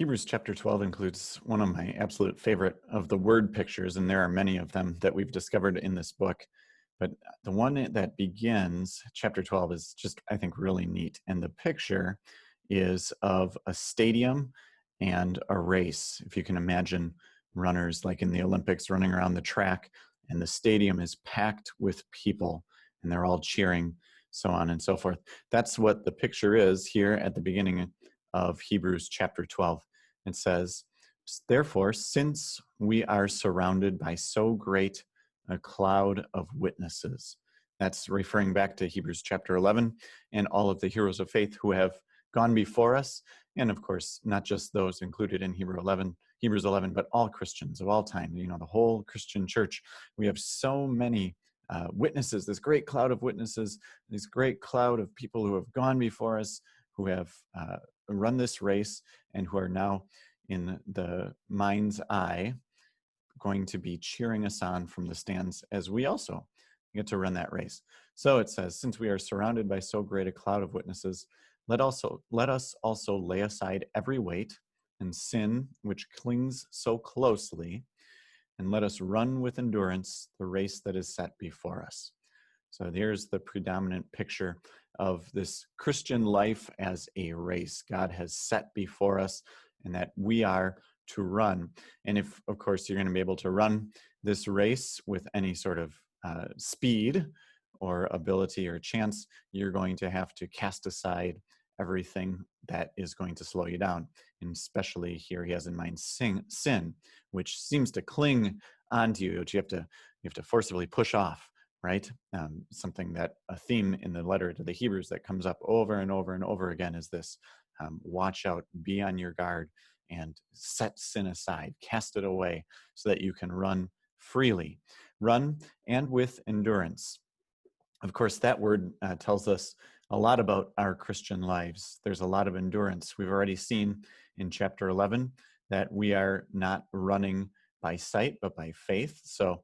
Hebrews chapter 12 includes one of my absolute favorite of the word pictures, and there are many of them that we've discovered in this book. But the one that begins, chapter 12, is just, I think, really neat. And the picture is of a stadium and a race. If you can imagine runners like in the Olympics running around the track, and the stadium is packed with people, and they're all cheering, so on and so forth. That's what the picture is here at the beginning of Hebrews chapter 12. It says, therefore, since we are surrounded by so great a cloud of witnesses. That's referring back to Hebrews chapter 11 and all of the heroes of faith who have gone before us. And of course, not just those included in Hebrews 11, but all Christians of all time, the whole Christian church. We have so many witnesses, this great cloud of witnesses, this great cloud of people who have gone before us, who have run this race, and who are now in the mind's eye going to be cheering us on from the stands as we also get to run that race. So it says, since we are surrounded by so great a cloud of witnesses, let us also lay aside every weight and sin which clings so closely, and let us run with endurance the race that is set before us. So there's the predominant picture of this Christian life as a race God has set before us, and that we are to run. And if, of course, you're going to be able to run this race with any sort of speed or ability or chance, you're going to have to cast aside everything that is going to slow you down. And especially here he has in mind sin, which seems to cling onto you, which you have to forcibly push off. Right? Something that a theme in the letter to the Hebrews that comes up over and over and over again is this: watch out, be on your guard, and set sin aside, cast it away so that you can run freely. Run and with endurance. Of course, that word tells us a lot about our Christian lives. There's a lot of endurance. We've already seen in chapter 11 that we are not running by sight, but by faith. So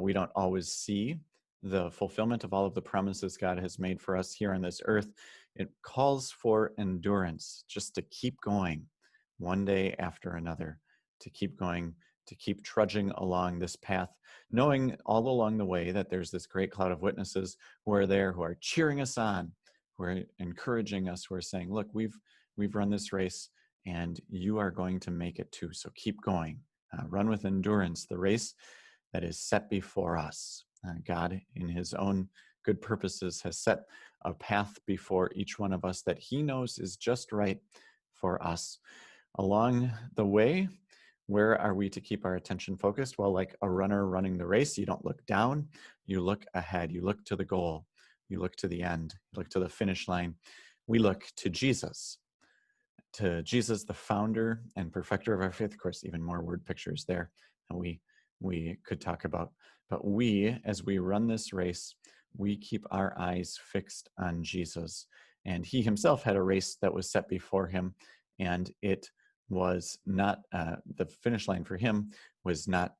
we don't always see the fulfillment of all of the promises God has made for us here on this earth. It calls for endurance, just to keep going one day after another, to keep going, to keep trudging along this path, knowing all along the way that there's this great cloud of witnesses who are there, who are cheering us on, who are encouraging us, who are saying, look, we've run this race and you are going to make it too. So keep going. Run with endurance the race that is set before us. God, in his own good purposes, has set a path before each one of us that he knows is just right for us. Along the way, where are we to keep our attention focused? Well, like a runner running the race, you don't look down, you look ahead, you look to the goal, you look to the end, you look to the finish line. We look to Jesus, the founder and perfecter of our faith. Of course, even more word pictures there that we could talk about. But we, as we run this race, we keep our eyes fixed on Jesus. And he himself had a race that was set before him, and it was not, the finish line for him was not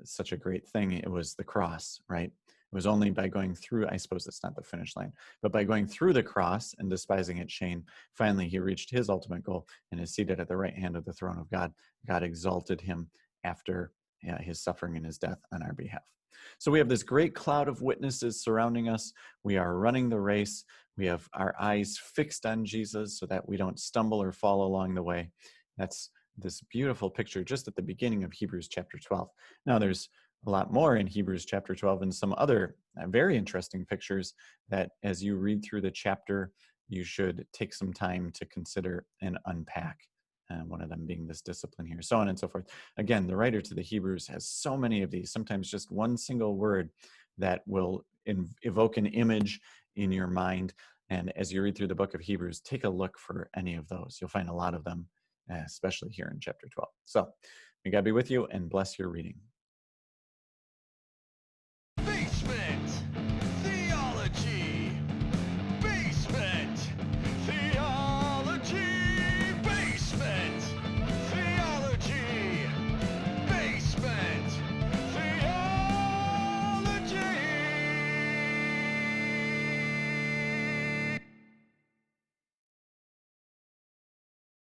such a great thing. It was the cross, right? It was only by going through, I suppose it's not the finish line, but by going through the cross and despising its shame, finally he reached his ultimate goal and is seated at the right hand of the throne of God. God exalted him after his suffering and his death on our behalf. So we have this great cloud of witnesses surrounding us. We are running the race. We have our eyes fixed on Jesus so that we don't stumble or fall along the way. That's this beautiful picture just at the beginning of Hebrews chapter 12. Now there's a lot more in Hebrews chapter 12 and some other very interesting pictures that as you read through the chapter, you should take some time to consider and unpack. One of them being this discipline here, so on and so forth. Again, the writer to the Hebrews has so many of these, sometimes just one single word that will evoke an image in your mind. And as you read through the book of Hebrews, take a look for any of those. You'll find a lot of them, especially here in chapter 12. So may God be with you and bless your reading.